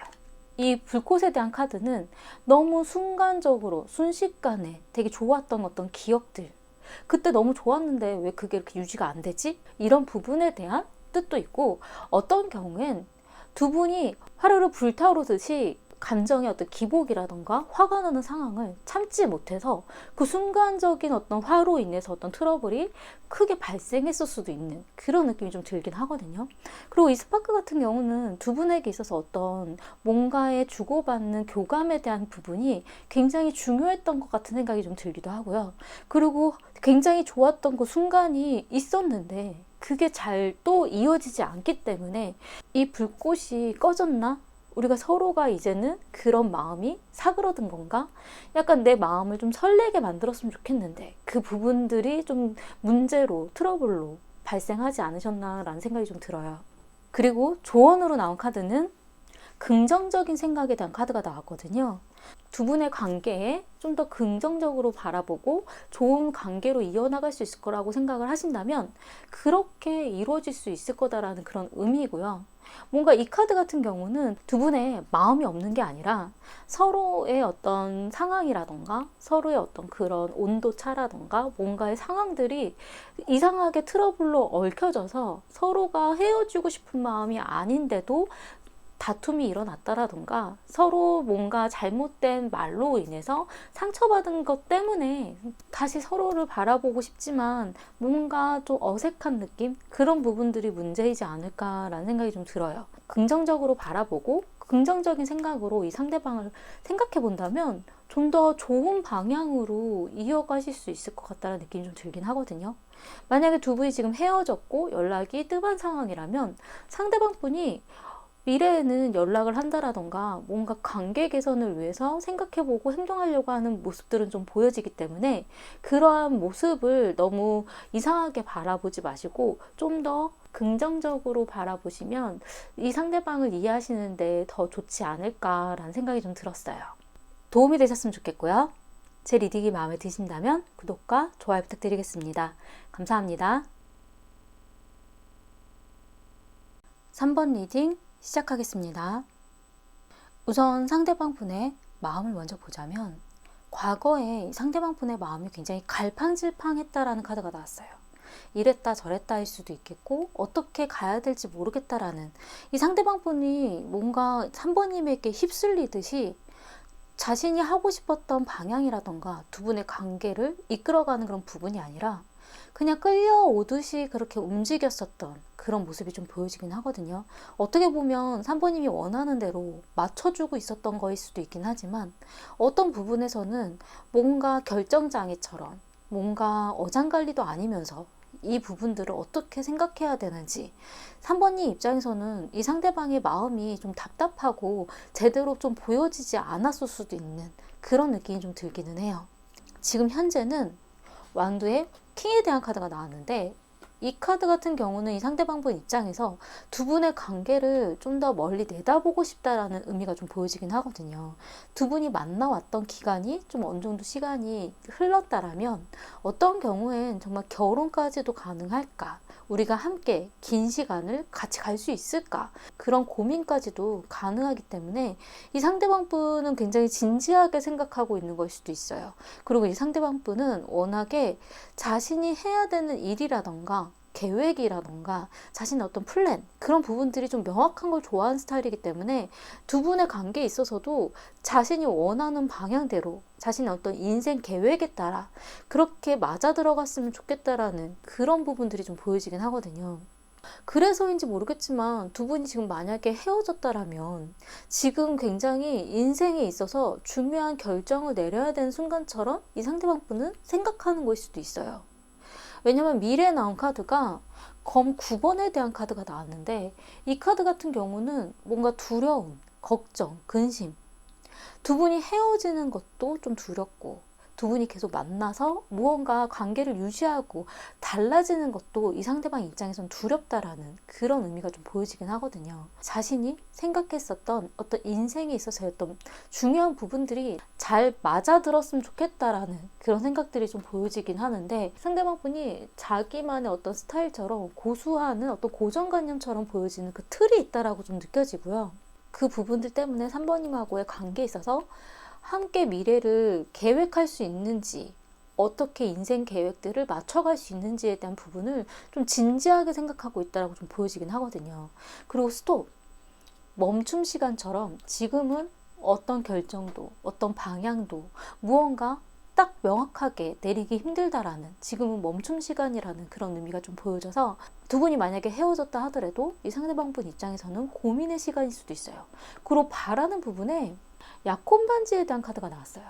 이 불꽃에 대한 카드는 너무 순간적으로 순식간에 되게 좋았던 어떤 기억들, 그때 너무 좋았는데 왜 그게 이렇게 유지가 안 되지? 이런 부분에 대한 뜻도 있고, 어떤 경우엔 두 분이 화르르 불타오르듯이 감정의 어떤 기복이라던가 화가 나는 상황을 참지 못해서 그 순간적인 어떤 화로 인해서 어떤 트러블이 크게 발생했을 수도 있는 그런 느낌이 좀 들긴 하거든요. 그리고 이 스파크 같은 경우는 두 분에게 있어서 어떤 뭔가에 주고받는 교감에 대한 부분이 굉장히 중요했던 것 같은 생각이 좀 들기도 하고요. 그리고 굉장히 좋았던 그 순간이 있었는데 그게 잘 또 이어지지 않기 때문에 이 불꽃이 꺼졌나? 우리가 서로가 이제는 그런 마음이 사그러든 건가? 약간 내 마음을 좀 설레게 만들었으면 좋겠는데 그 부분들이 좀 문제로, 트러블로 발생하지 않으셨나라는 생각이 좀 들어요. 그리고 조언으로 나온 카드는 긍정적인 생각에 대한 카드가 나왔거든요. 두 분의 관계에 좀 더 긍정적으로 바라보고 좋은 관계로 이어나갈 수 있을 거라고 생각을 하신다면 그렇게 이루어질 수 있을 거다라는 그런 의미고요. 뭔가 이 카드 같은 경우는 두 분의 마음이 없는 게 아니라 서로의 어떤 상황이라던가 서로의 어떤 그런 온도 차라던가 뭔가의 상황들이 이상하게 트러블로 얽혀져서 서로가 헤어지고 싶은 마음이 아닌데도 다툼이 일어났다라던가 서로 뭔가 잘못된 말로 인해서 상처받은 것 때문에 다시 서로를 바라보고 싶지만 뭔가 좀 어색한 느낌? 그런 부분들이 문제이지 않을까라는 생각이 좀 들어요. 긍정적으로 바라보고 긍정적인 생각으로 이 상대방을 생각해 본다면 좀 더 좋은 방향으로 이어가실 수 있을 것 같다는 느낌이 좀 들긴 하거든요. 만약에 두 분이 지금 헤어졌고 연락이 뜸한 상황이라면 상대방 분이 미래에는 연락을 한다라던가 뭔가 관계 개선을 위해서 생각해보고 행동하려고 하는 모습들은 좀 보여지기 때문에 그러한 모습을 너무 이상하게 바라보지 마시고 좀 더 긍정적으로 바라보시면 이 상대방을 이해하시는데 더 좋지 않을까라는 생각이 좀 들었어요. 도움이 되셨으면 좋겠고요. 제 리딩이 마음에 드신다면 구독과 좋아요 부탁드리겠습니다. 감사합니다. 3번 리딩 시작하겠습니다. 우선 상대방 분의 마음을 먼저 보자면 과거에 상대방 분의 마음이 굉장히 갈팡질팡했다라는 카드가 나왔어요. 이랬다 저랬다 할 수도 있겠고 어떻게 가야 될지 모르겠다라는, 이 상대방 분이 뭔가 3번님에게 휩쓸리듯이 자신이 하고 싶었던 방향이라던가 두 분의 관계를 이끌어가는 그런 부분이 아니라 그냥 끌려오듯이 그렇게 움직였었던 그런 모습이 좀 보여지긴 하거든요. 어떻게 보면 3번님이 원하는 대로 맞춰주고 있었던 거일 수도 있긴 하지만 어떤 부분에서는 뭔가 결정장애처럼 뭔가 어장관리도 아니면서 이 부분들을 어떻게 생각해야 되는지 3번님 입장에서는 이 상대방의 마음이 좀 답답하고 제대로 좀 보여지지 않았을 수도 있는 그런 느낌이 좀 들기는 해요. 지금 현재는 왕도의 킹에 대한 카드가 나왔는데 이 카드 같은 경우는 이 상대방 분 입장에서 두 분의 관계를 좀 더 멀리 내다보고 싶다라는 의미가 좀 보여지긴 하거든요. 두 분이 만나왔던 기간이 좀 어느 정도 시간이 흘렀다라면 어떤 경우엔 정말 결혼까지도 가능할까? 우리가 함께 긴 시간을 같이 갈 수 있을까? 그런 고민까지도 가능하기 때문에 이 상대방 분은 굉장히 진지하게 생각하고 있는 걸 수도 있어요. 그리고 이 상대방 분은 워낙에 자신이 해야 되는 일이라던가 계획이라던가 자신의 어떤 플랜 그런 부분들이 좀 명확한 걸 좋아하는 스타일이기 때문에 두 분의 관계에 있어서도 자신이 원하는 방향대로 자신의 어떤 인생 계획에 따라 그렇게 맞아 들어갔으면 좋겠다라는 그런 부분들이 좀 보여지긴 하거든요. 그래서인지 모르겠지만 두 분이 지금 만약에 헤어졌다라면 지금 굉장히 인생에 있어서 중요한 결정을 내려야 되는 순간처럼 이 상대방 분은 생각하는 것일 수도 있어요. 왜냐면 미래에 나온 카드가 검 9번에 대한 카드가 나왔는데 이 카드 같은 경우는 뭔가 두려움, 걱정, 근심 두 분이 헤어지는 것도 좀 두렵고 두 분이 계속 만나서 무언가 관계를 유지하고 달라지는 것도 이 상대방 입장에선 두렵다라는 그런 의미가 좀 보여지긴 하거든요. 자신이 생각했었던 어떤 인생에 있어서의 어떤 중요한 부분들이 잘 맞아들었으면 좋겠다라는 그런 생각들이 좀 보여지긴 하는데 상대방 분이 자기만의 어떤 스타일처럼 고수하는 어떤 고정관념처럼 보여지는 그 틀이 있다라고 좀 느껴지고요. 그 부분들 때문에 3번님하고의 관계에 있어서 함께 미래를 계획할 수 있는지 어떻게 인생 계획들을 맞춰갈 수 있는지에 대한 부분을 좀 진지하게 생각하고 있다고 좀 보여지긴 하거든요. 그리고 스톱, 멈춤 시간처럼 지금은 어떤 결정도 어떤 방향도 무언가 딱 명확하게 내리기 힘들다라는 지금은 멈춤 시간이라는 그런 의미가 좀 보여져서 두 분이 만약에 헤어졌다 하더라도 이 상대방 분 입장에서는 고민의 시간일 수도 있어요. 그리고 바라는 부분에 약혼 반지에 대한 카드가 나왔어요.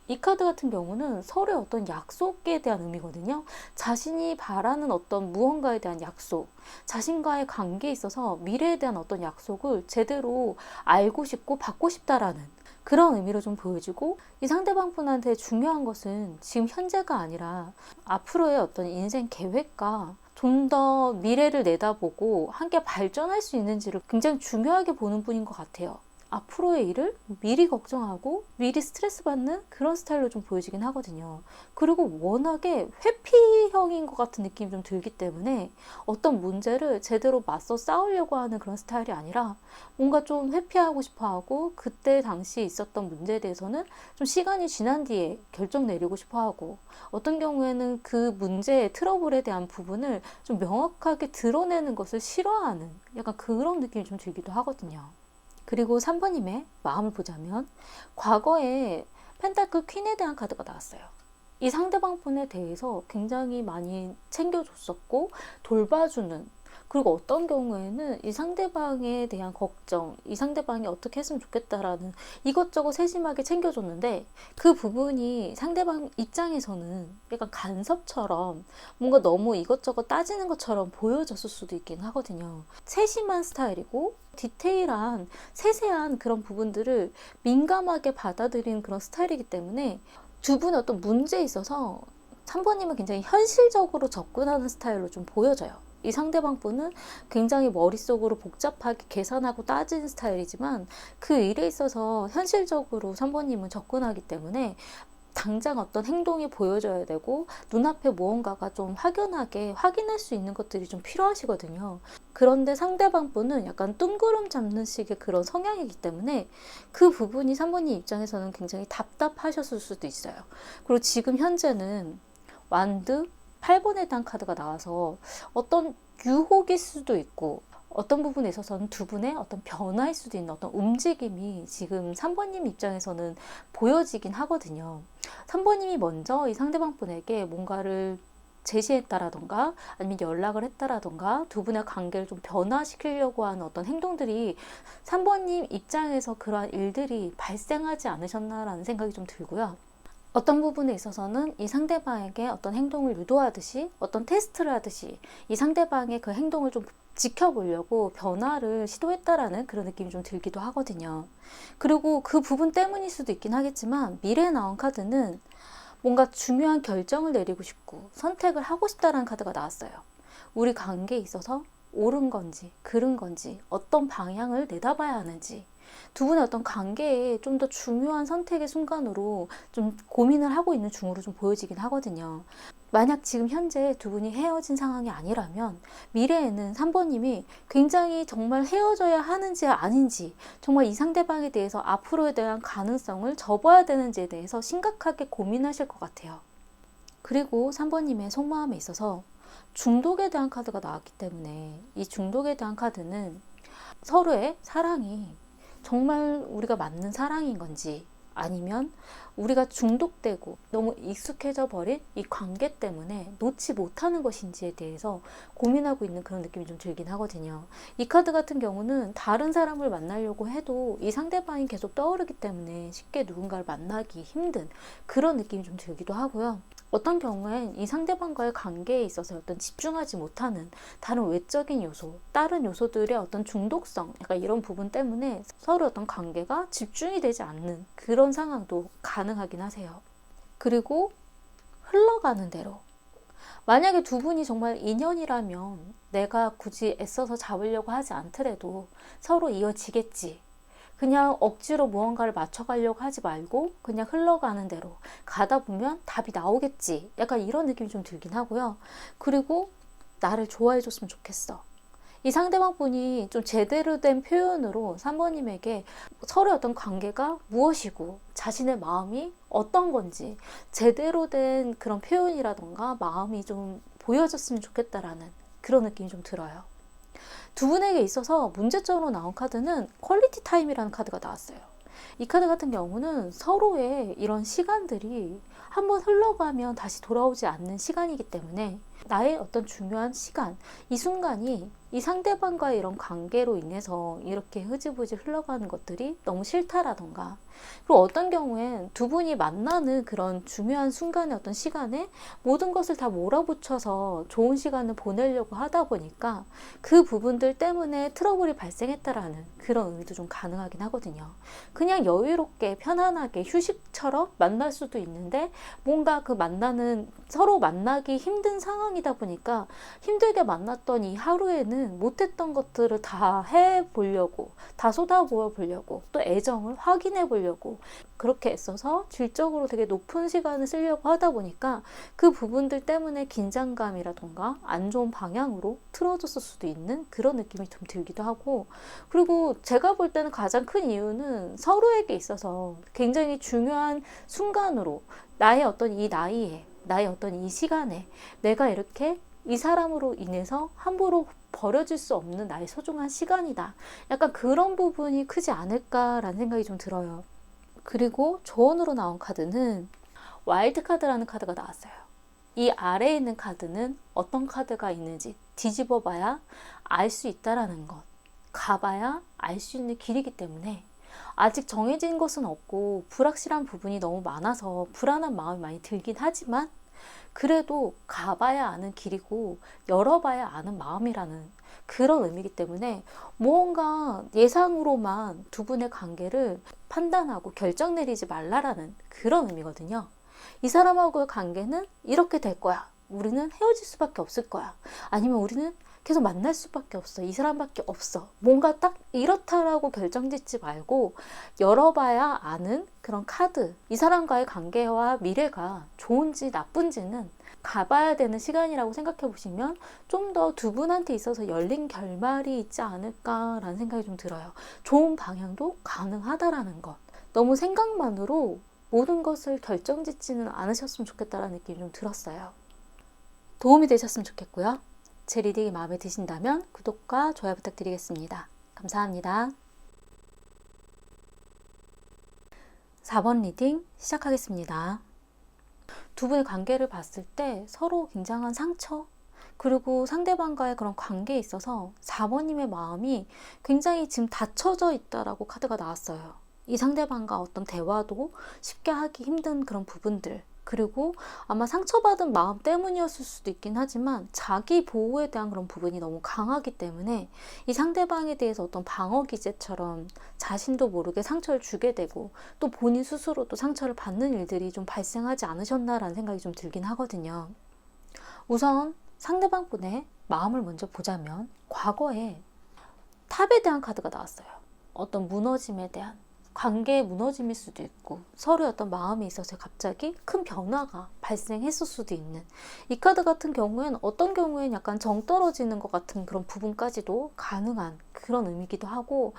이 카드 같은 경우는 서로의 어떤 약속에 대한 의미거든요. 자신이 바라는 어떤 무언가에 대한 약속, 자신과의 관계에 있어서 미래에 대한 어떤 약속을 제대로 알고 싶고 받고 싶다라는 그런 의미로 좀 보여지고 이 상대방 분한테 중요한 것은 지금 현재가 아니라 앞으로의 어떤 인생 계획과 좀 더 미래를 내다보고 함께 발전할 수 있는지를 굉장히 중요하게 보는 분인 것 같아요. 앞으로의 일을 미리 걱정하고 미리 스트레스 받는 그런 스타일로 좀 보여지긴 하거든요. 그리고 워낙에 회피형인 것 같은 느낌이 좀 들기 때문에 어떤 문제를 제대로 맞서 싸우려고 하는 그런 스타일이 아니라 뭔가 좀 회피하고 싶어 하고 그때 당시 있었던 문제에 대해서는 좀 시간이 지난 뒤에 결정 내리고 싶어 하고 어떤 경우에는 그 문제의 트러블에 대한 부분을 좀 명확하게 드러내는 것을 싫어하는 약간 그런 느낌이 좀 들기도 하거든요. 그리고 3번님의 마음을 보자면 과거에 펜타클 퀸에 대한 카드가 나왔어요. 이 상대방 분에 대해서 굉장히 많이 챙겨줬었고 돌봐주는 그리고 어떤 경우에는 이 상대방에 대한 걱정, 이 상대방이 어떻게 했으면 좋겠다라는 이것저것 세심하게 챙겨줬는데 그 부분이 상대방 입장에서는 약간 간섭처럼 뭔가 너무 이것저것 따지는 것처럼 보여졌을 수도 있긴 하거든요. 세심한 스타일이고 디테일한 세세한 그런 부분들을 민감하게 받아들이는 그런 스타일이기 때문에 두 분의 어떤 문제에 있어서 3번님은 굉장히 현실적으로 접근하는 스타일로 좀 보여져요. 이 상대방 분은 굉장히 머릿속으로 복잡하게 계산하고 따지는 스타일이지만 그 일에 있어서 현실적으로 3번님은 접근하기 때문에 당장 어떤 행동이 보여져야 되고 눈앞에 무언가가 좀 확연하게 확인할 수 있는 것들이 좀 필요하시거든요. 그런데 상대방 분은 약간 뜬구름 잡는 식의 그런 성향이기 때문에 그 부분이 3번님 입장에서는 굉장히 답답하셨을 수도 있어요. 그리고 지금 현재는 완드 8번에 대한 카드가 나와서 어떤 유혹일 수도 있고 어떤 부분에 있어서는 두 분의 어떤 변화일 수도 있는 어떤 움직임이 지금 3번님 입장에서는 보여지긴 하거든요. 3번님이 먼저 이 상대방 분에게 뭔가를 제시했다라던가 아니면 연락을 했다라던가 두 분의 관계를 좀 변화시키려고 하는 어떤 행동들이 3번님 입장에서 그러한 일들이 발생하지 않으셨나라는 생각이 좀 들고요. 어떤 부분에 있어서는 이 상대방에게 어떤 행동을 유도하듯이 어떤 테스트를 하듯이 이 상대방의 그 행동을 좀 지켜보려고 변화를 시도했다라는 그런 느낌이 좀 들기도 하거든요. 그리고 그 부분 때문일 수도 있긴 하겠지만 미래에 나온 카드는 뭔가 중요한 결정을 내리고 싶고 선택을 하고 싶다라는 카드가 나왔어요. 우리 관계에 있어서 옳은 건지 그른 건지 어떤 방향을 내다봐야 하는지 두 분의 어떤 관계에 좀 더 중요한 선택의 순간으로 좀 고민을 하고 있는 중으로 좀 보여지긴 하거든요. 만약 지금 현재 두 분이 헤어진 상황이 아니라면 미래에는 3번님이 굉장히 정말 헤어져야 하는지 아닌지 정말 이 상대방에 대해서 앞으로에 대한 가능성을 접어야 되는지에 대해서 심각하게 고민하실 것 같아요. 그리고 3번님의 속마음에 있어서 중독에 대한 카드가 나왔기 때문에 이 중독에 대한 카드는 서로의 사랑이 정말 우리가 맞는 사랑인 건지 아니면 우리가 중독되고 너무 익숙해져 버린 이 관계 때문에 놓지 못하는 것인지에 대해서 고민하고 있는 그런 느낌이 좀 들긴 하거든요. 이 카드 같은 경우는 다른 사람을 만나려고 해도 이 상대방이 계속 떠오르기 때문에 쉽게 누군가를 만나기 힘든 그런 느낌이 좀 들기도 하고요. 어떤 경우엔 이 상대방과의 관계에 있어서 어떤 집중하지 못하는 다른 외적인 요소, 다른 요소들의 어떤 중독성, 약간 이런 부분 때문에 서로 어떤 관계가 집중이 되지 않는 그런 상황도 가능하긴 하세요. 그리고 흘러가는 대로. 만약에 두 분이 정말 인연이라면 내가 굳이 애써서 잡으려고 하지 않더라도 서로 이어지겠지. 그냥 억지로 무언가를 맞춰가려고 하지 말고 그냥 흘러가는 대로 가다 보면 답이 나오겠지. 약간 이런 느낌이 좀 들긴 하고요. 그리고 나를 좋아해 줬으면 좋겠어. 이 상대방 분이 좀 제대로 된 표현으로 3번님에게 서로의 어떤 관계가 무엇이고 자신의 마음이 어떤 건지 제대로 된 그런 표현이라던가 마음이 좀 보여졌으면 좋겠다라는 그런 느낌이 좀 들어요. 두 분에게 있어서 문제점으로 나온 카드는 퀄리티 타임이라는 카드가 나왔어요. 이 카드 같은 경우는 서로의 이런 시간들이 한번 흘러가면 다시 돌아오지 않는 시간이기 때문에 나의 어떤 중요한 시간, 이 순간이 이 상대방과의 이런 관계로 인해서 이렇게 흐지부지 흘러가는 것들이 너무 싫다라던가 그리고 어떤 경우엔 두 분이 만나는 그런 중요한 순간의 어떤 시간에 모든 것을 다 몰아붙여서 좋은 시간을 보내려고 하다 보니까 그 부분들 때문에 트러블이 발생했다라는 그런 의미도 좀 가능하긴 하거든요. 그냥 여유롭게 편안하게 휴식처럼 만날 수도 있는데 뭔가 그 만나는 서로 만나기 힘든 상황이다 보니까 힘들게 만났던 이 하루에는 못했던 것들을 다 해보려고 다 쏟아부어 보려고 또 애정을 확인해 보려고 그렇게 애써서 질적으로 되게 높은 시간을 쓰려고 하다 보니까 그 부분들 때문에 긴장감이라던가 안 좋은 방향으로 틀어졌을 수도 있는 그런 느낌이 좀 들기도 하고 그리고 제가 볼 때는 가장 큰 이유는 서로에게 있어서 굉장히 중요한 순간으로 나의 어떤 이 나이에 나의 어떤 이 시간에 내가 이렇게 이 사람으로 인해서 함부로 버려질 수 없는 나의 소중한 시간이다. 약간 그런 부분이 크지 않을까라는 생각이 좀 들어요. 그리고 조언으로 나온 카드는 와일드 카드라는 카드가 나왔어요. 이 아래에 있는 카드는 어떤 카드가 있는지 뒤집어 봐야 알 수 있다라는 것. 가봐야 알 수 있는 길이기 때문에 아직 정해진 것은 없고 불확실한 부분이 너무 많아서 불안한 마음이 많이 들긴 하지만 그래도 가봐야 아는 길이고 열어봐야 아는 마음이라는 그런 의미이기 때문에 무언가 예상으로만 두 분의 관계를 판단하고 결정 내리지 말라라는 그런 의미거든요. 이 사람하고의 관계는 이렇게 될 거야. 우리는 헤어질 수밖에 없을 거야. 아니면 우리는 계속 만날 수밖에 없어. 이 사람밖에 없어. 뭔가 딱 이렇다라고 결정짓지 말고 열어봐야 아는 그런 카드. 이 사람과의 관계와 미래가 좋은지 나쁜지는 가봐야 되는 시간이라고 생각해 보시면 좀 더 두 분한테 있어서 열린 결말이 있지 않을까라는 생각이 좀 들어요. 좋은 방향도 가능하다라는 것. 너무 생각만으로 모든 것을 결정짓지는 않으셨으면 좋겠다라는 느낌이 좀 들었어요. 도움이 되셨으면 좋겠고요. 제 리딩이 마음에 드신다면 구독과 좋아요 부탁드리겠습니다. 감사합니다. 4번 리딩 시작하겠습니다. 두 분의 관계를 봤을 때 서로 굉장한 상처, 그리고 상대방과의 그런 관계에 있어서 4번님의 마음이 굉장히 지금 닫혀져 있다라고 카드가 나왔어요. 이 상대방과 어떤 대화도 쉽게 하기 힘든 그런 부분들, 그리고 아마 상처받은 마음 때문이었을 수도 있긴 하지만 자기 보호에 대한 그런 부분이 너무 강하기 때문에 이 상대방에 대해서 어떤 방어 기제처럼 자신도 모르게 상처를 주게 되고 또 본인 스스로도 상처를 받는 일들이 좀 발생하지 않으셨나라는 생각이 좀 들긴 하거든요. 우선 상대방 분의 마음을 먼저 보자면 과거에 탑에 대한 카드가 나왔어요. 어떤 무너짐에 대한, 관계의 무너짐일 수도 있고 서로의 어떤 마음이 있어서 갑자기 큰 변화가 발생했을 수도 있는, 이 카드 같은 경우에는 어떤 경우에는 약간 정 떨어지는 것 같은 그런 부분까지도 가능한 그런 의미이기도 하고,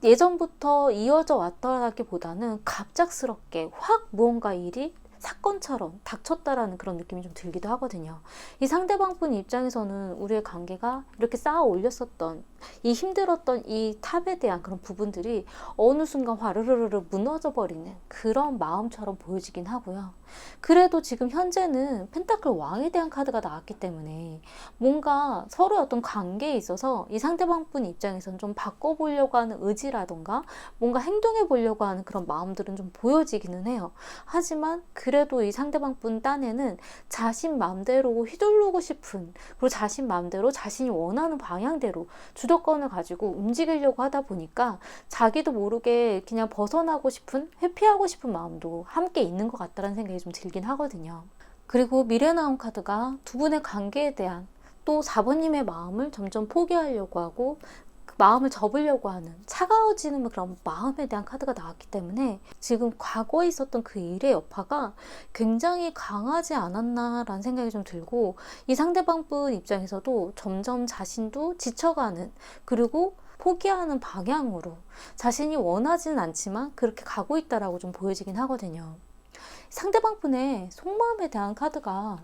예전부터 이어져 왔다라기보다는 갑작스럽게 확 무언가 일이 사건처럼 닥쳤다라는 그런 느낌이 좀 들기도 하거든요. 이 상대방 분 입장에서는 우리의 관계가 이렇게 쌓아 올렸었던 이 힘들었던 이 탑에 대한 그런 부분들이 어느 순간 화르르르 무너져 버리는 그런 마음처럼 보여지긴 하고요. 그래도 지금 현재는 펜타클 왕에 대한 카드가 나왔기 때문에 뭔가 서로의 어떤 관계에 있어서 이 상대방 분 입장에서는 좀 바꿔보려고 하는 의지라던가 뭔가 행동해 보려고 하는 그런 마음들은 좀 보여지기는 해요. 하지만 그래도 이 상대방 분 딴에는 자신 마음대로 휘두르고 싶은, 그리고 자신 마음대로 자신이 원하는 방향대로 주도권을 가지고 움직이려고 하다 보니까 자기도 모르게 그냥 벗어나고 싶은, 회피하고 싶은 마음도 함께 있는 것 같다는 생각이 좀 들긴 하거든요. 그리고 미래 나온 카드가 두 분의 관계에 대한, 또 4번님의 마음을 점점 포기하려고 하고 그 마음을 접으려고 하는, 차가워지는 그런 마음에 대한 카드가 나왔기 때문에 지금 과거에 있었던 그 일의 여파가 굉장히 강하지 않았나라는 생각이 좀 들고, 이 상대방 분 입장에서도 점점 자신도 지쳐가는, 그리고 포기하는 방향으로 자신이 원하지는 않지만 그렇게 가고 있다라고 좀 보여지긴 하거든요. 상대방 분의 속마음에 대한 카드가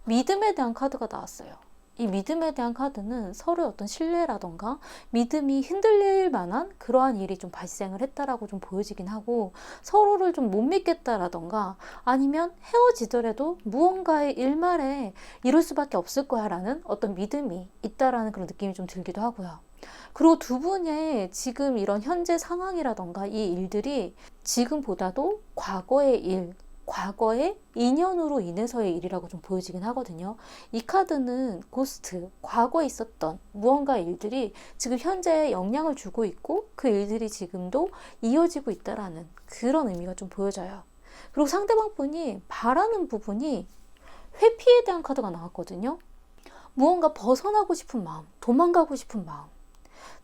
믿음에 대한 카드가 나왔어요. 이 믿음에 대한 카드는 서로의 어떤 신뢰라던가 믿음이 흔들릴 만한 그러한 일이 좀 발생을 했다라고 좀 보여지긴 하고, 서로를 좀 못 믿겠다라던가 아니면 헤어지더라도 무언가의 일말에 이럴 수밖에 없을 거야 라는 어떤 믿음이 있다라는 그런 느낌이 좀 들기도 하고요. 그리고 두 분의 지금 이런 현재 상황이라던가 이 일들이 지금보다도 과거의 일, 과거의 인연으로 인해서의 일이라고 좀 보여지긴 하거든요. 이 카드는 고스트, 과거에 있었던 무언가 일들이 지금 현재에 영향을 주고 있고 그 일들이 지금도 이어지고 있다라는 그런 의미가 좀 보여져요. 그리고 상대방 분이 바라는 부분이 회피에 대한 카드가 나왔거든요. 무언가 벗어나고 싶은 마음, 도망가고 싶은 마음,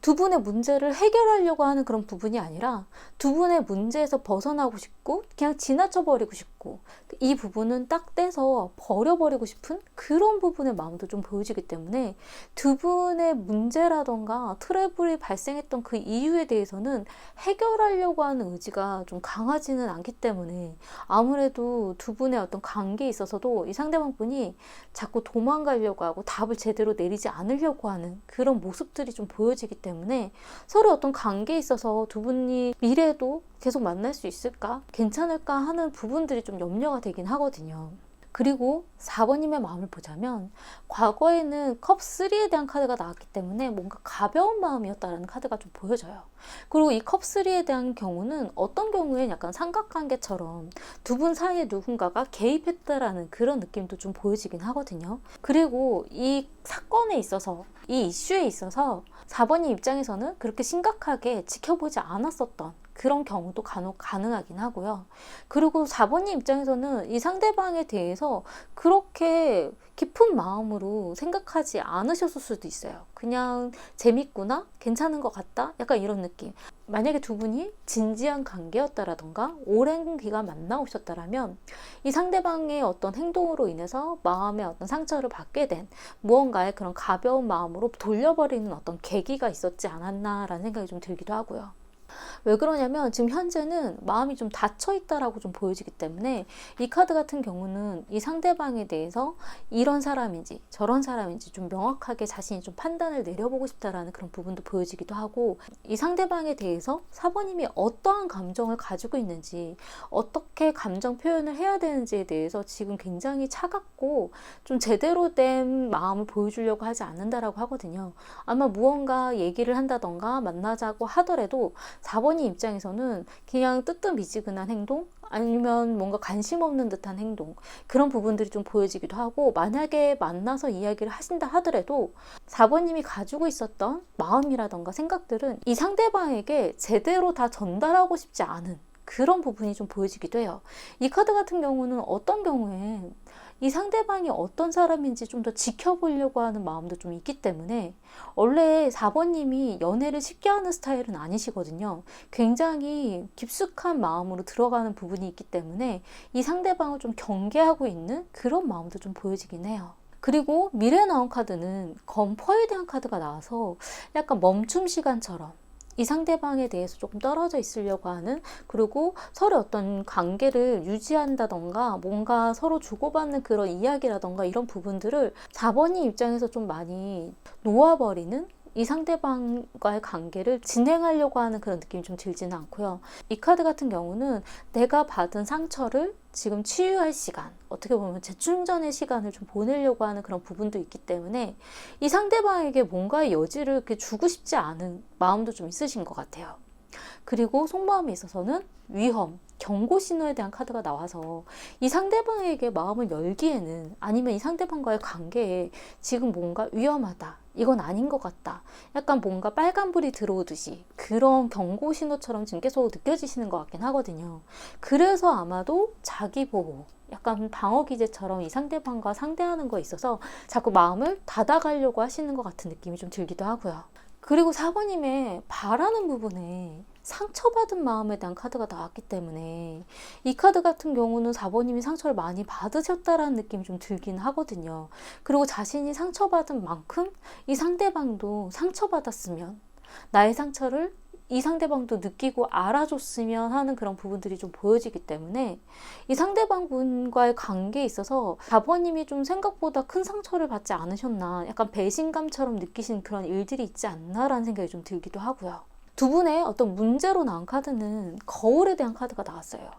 두 분의 문제를 해결하려고 하는 그런 부분이 아니라 두 분의 문제에서 벗어나고 싶고 그냥 지나쳐버리고 싶고 이 부분은 딱 떼서 버려버리고 싶은 그런 부분의 마음도 좀 보여지기 때문에 두 분의 문제라던가 트러블이 발생했던 그 이유에 대해서는 해결하려고 하는 의지가 좀 강하지는 않기 때문에 아무래도 두 분의 어떤 관계에 있어서도 이 상대방 분이 자꾸 도망가려고 하고 답을 제대로 내리지 않으려고 하는 그런 모습들이 좀 보여지기 때문에 서로 어떤 관계에 있어서 두 분이 미래에도 계속 만날 수 있을까? 괜찮을까? 하는 부분들이 좀 염려가 되긴 하거든요. 그리고 4번님의 마음을 보자면 과거에는 컵3에 대한 카드가 나왔기 때문에 뭔가 가벼운 마음이었다는 카드가 좀 보여져요. 그리고 이 컵3에 대한 경우는 어떤 경우에는 약간 삼각관계처럼 두 분 사이에 누군가가 개입했다라는 그런 느낌도 좀 보여지긴 하거든요. 그리고 이 사건에 있어서, 이 이슈에 있어서 4번님 입장에서는 그렇게 심각하게 지켜보지 않았었던 그런 경우도 간혹 가능하긴 하고요. 그리고 4번님 입장에서는 이 상대방에 대해서 그렇게 깊은 마음으로 생각하지 않으셨을 수도 있어요. 그냥 재밌구나? 괜찮은 것 같다? 약간 이런 느낌. 만약에 두 분이 진지한 관계였다라던가 오랜 기간 만나오셨다라면 이 상대방의 어떤 행동으로 인해서 마음의 어떤 상처를 받게 된 무언가의 그런 가벼운 마음으로 돌려버리는 어떤 계기가 있었지 않았나라는 생각이 좀 들기도 하고요. 왜 그러냐면 지금 현재는 마음이 좀 닫혀 있다라고 좀 보여지기 때문에 이 카드 같은 경우는 이 상대방에 대해서 이런 사람인지 저런 사람인지 좀 명확하게 자신이 좀 판단을 내려보고 싶다라는 그런 부분도 보여지기도 하고, 이 상대방에 대해서 사번님이 어떠한 감정을 가지고 있는지, 어떻게 감정 표현을 해야 되는지에 대해서 지금 굉장히 차갑고 좀 제대로 된 마음을 보여주려고 하지 않는다라고 하거든요. 아마 무언가 얘기를 한다던가 만나자고 하더라도 4번이 입장에서는 그냥 뜨뜻미지근한 행동, 아니면 뭔가 관심 없는 듯한 행동, 그런 부분들이 좀 보여지기도 하고, 만약에 만나서 이야기를 하신다 하더라도 4번님이 가지고 있었던 마음이라던가 생각들은 이 상대방에게 제대로 다 전달하고 싶지 않은 그런 부분이 좀 보여지기도 해요. 이 카드 같은 경우는 어떤 경우에 이 상대방이 어떤 사람인지 좀 더 지켜보려고 하는 마음도 좀 있기 때문에, 원래 4번님이 연애를 쉽게 하는 스타일은 아니시거든요. 굉장히 깊숙한 마음으로 들어가는 부분이 있기 때문에 이 상대방을 좀 경계하고 있는 그런 마음도 좀 보여지긴 해요. 그리고 미래에 나온 카드는 검퍼에 대한 카드가 나와서 약간 멈춤 시간처럼 이 상대방에 대해서 조금 떨어져 있으려고 하는, 그리고 서로 어떤 관계를 유지한다던가 뭔가 서로 주고받는 그런 이야기라던가 이런 부분들을 4번이 입장에서 좀 많이 놓아버리는, 이 상대방과의 관계를 진행하려고 하는 그런 느낌이 좀 들지는 않고요. 이 카드 같은 경우는 내가 받은 상처를 지금 치유할 시간, 어떻게 보면 재충전의 시간을 좀 보내려고 하는 그런 부분도 있기 때문에 이 상대방에게 뭔가의 여지를 이렇게 주고 싶지 않은 마음도 좀 있으신 것 같아요. 그리고 속마음에 있어서는 위험, 경고 신호에 대한 카드가 나와서 이 상대방에게 마음을 열기에는, 아니면 이 상대방과의 관계에 지금 뭔가 위험하다, 이건 아닌 것 같다, 약간 뭔가 빨간불이 들어오듯이 그런 경고 신호처럼 지금 계속 느껴지시는 것 같긴 하거든요. 그래서 아마도 자기 보호, 약간 방어 기제처럼 이 상대방과 상대하는 거에 있어서 자꾸 마음을 닫아가려고 하시는 것 같은 느낌이 좀 들기도 하고요. 그리고 4번님의 바라는 부분에 상처받은 마음에 대한 카드가 나왔기 때문에 이 카드 같은 경우는 4번님이 상처를 많이 받으셨다라는 느낌이 좀 들긴 하거든요. 그리고 자신이 상처받은 만큼 이 상대방도 상처받았으면, 나의 상처를 이 상대방도 느끼고 알아줬으면 하는 그런 부분들이 좀 보여지기 때문에 이 상대방분과의 관계에 있어서 4번님이 좀 생각보다 큰 상처를 받지 않으셨나, 약간 배신감처럼 느끼신 그런 일들이 있지 않나라는 생각이 좀 들기도 하고요. 두 분의 어떤 문제로 나온 카드는 거울에 대한 카드가 나왔어요.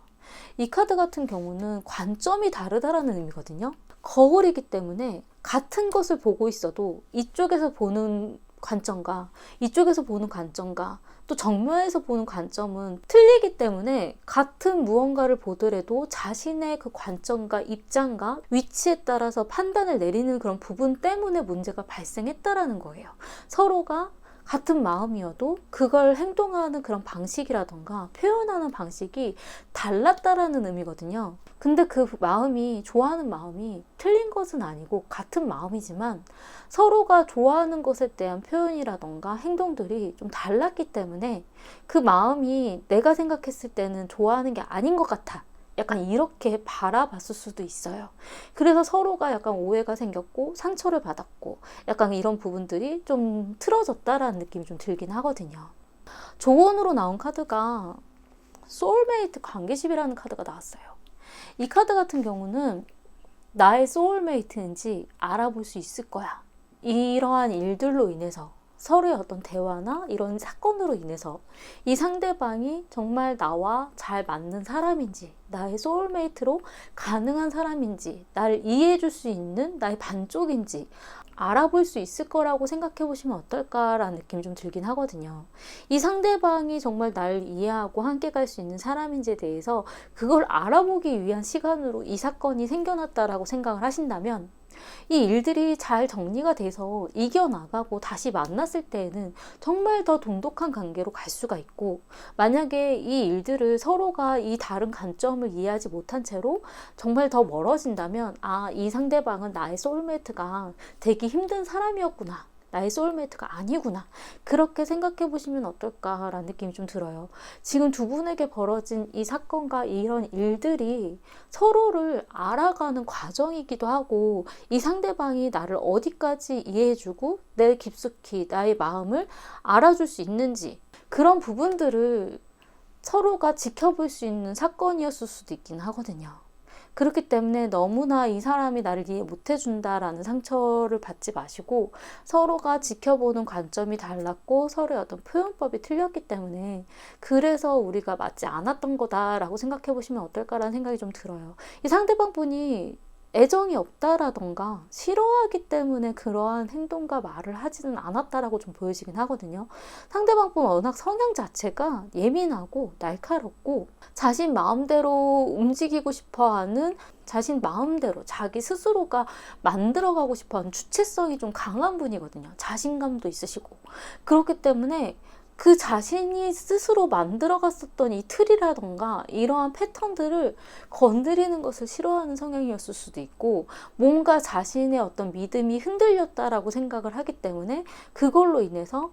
이 카드 같은 경우는 관점이 다르다라는 의미거든요. 거울이기 때문에 같은 것을 보고 있어도 이쪽에서 보는 관점과 이쪽에서 보는 관점과 또 정면에서 보는 관점은 틀리기 때문에 같은 무언가를 보더라도 자신의 그 관점과 입장과 위치에 따라서 판단을 내리는 그런 부분 때문에 문제가 발생했다라는 거예요. 서로가 같은 마음이어도 그걸 행동하는 그런 방식이라던가 표현하는 방식이 달랐다라는 의미거든요. 근데 그 마음이, 좋아하는 마음이 틀린 것은 아니고 같은 마음이지만 서로가 좋아하는 것에 대한 표현이라던가 행동들이 좀 달랐기 때문에 그 마음이 내가 생각했을 때는 좋아하는 게 아닌 것 같아, 약간 이렇게 바라봤을 수도 있어요. 그래서 서로가 약간 오해가 생겼고 상처를 받았고 약간 이런 부분들이 좀 틀어졌다라는 느낌이 좀 들긴 하거든요. 조언으로 나온 카드가 소울메이트 관계십이라는 카드가 나왔어요. 이 카드 같은 경우는 나의 소울메이트인지 알아볼 수 있을 거야. 이러한 일들로 인해서, 서로의 어떤 대화나 이런 사건으로 인해서 이 상대방이 정말 나와 잘 맞는 사람인지, 나의 소울메이트로 가능한 사람인지, 나를 이해해 줄 수 있는 나의 반쪽인지 알아볼 수 있을 거라고 생각해 보시면 어떨까라는 느낌이 좀 들긴 하거든요. 이 상대방이 정말 나를 이해하고 함께 갈 수 있는 사람인지에 대해서 그걸 알아보기 위한 시간으로 이 사건이 생겨났다라고 생각을 하신다면, 이 일들이 잘 정리가 돼서 이겨나가고 다시 만났을 때에는 정말 더 돈독한 관계로 갈 수가 있고, 만약에 이 일들을 서로가 이 다른 관점을 이해하지 못한 채로 정말 더 멀어진다면, 아, 이 상대방은 나의 소울메이트가 되기 힘든 사람이었구나, 나의 소울메이트가 아니구나. 그렇게 생각해 보시면 어떨까라는 느낌이 좀 들어요. 지금 두 분에게 벌어진 이 사건과 이런 일들이 서로를 알아가는 과정이기도 하고, 이 상대방이 나를 어디까지 이해해주고 내 깊숙이 나의 마음을 알아줄 수 있는지, 그런 부분들을 서로가 지켜볼 수 있는 사건이었을 수도 있긴 하거든요. 그렇기 때문에 너무나 이 사람이 나를 이해 못 해준다라는 상처를 받지 마시고, 서로가 지켜보는 관점이 달랐고 서로의 어떤 표현법이 틀렸기 때문에 그래서 우리가 맞지 않았던 거다라고 생각해 보시면 어떨까라는 생각이 좀 들어요. 이 상대방 분이 애정이 없다라던가 싫어하기 때문에 그러한 행동과 말을 하지는 않았다라고 좀 보여지긴 하거든요. 상대방 분 워낙 성향 자체가 예민하고 날카롭고 자신 마음대로 움직이고 싶어하는, 자신 마음대로 자기 스스로가 만들어가고 싶어하는 주체성이 좀 강한 분이거든요. 자신감도 있으시고. 그렇기 때문에 그 자신이 스스로 만들어갔었던 이 틀이라던가 이러한 패턴들을 건드리는 것을 싫어하는 성향이었을 수도 있고, 뭔가 자신의 어떤 믿음이 흔들렸다라고 생각을 하기 때문에 그걸로 인해서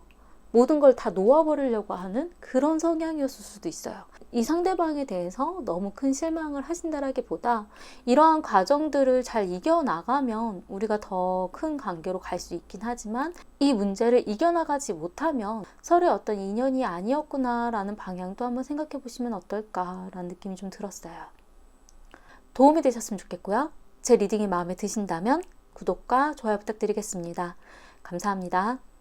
모든 걸 다 놓아버리려고 하는 그런 성향이었을 수도 있어요. 이 상대방에 대해서 너무 큰 실망을 하신다라기보다 이러한 과정들을 잘 이겨나가면 우리가 더 큰 관계로 갈 수 있긴 하지만, 이 문제를 이겨나가지 못하면 서로의 어떤 인연이 아니었구나라는 방향도 한번 생각해 보시면 어떨까라는 느낌이 좀 들었어요. 도움이 되셨으면 좋겠고요. 제 리딩이 마음에 드신다면 구독과 좋아요 부탁드리겠습니다. 감사합니다.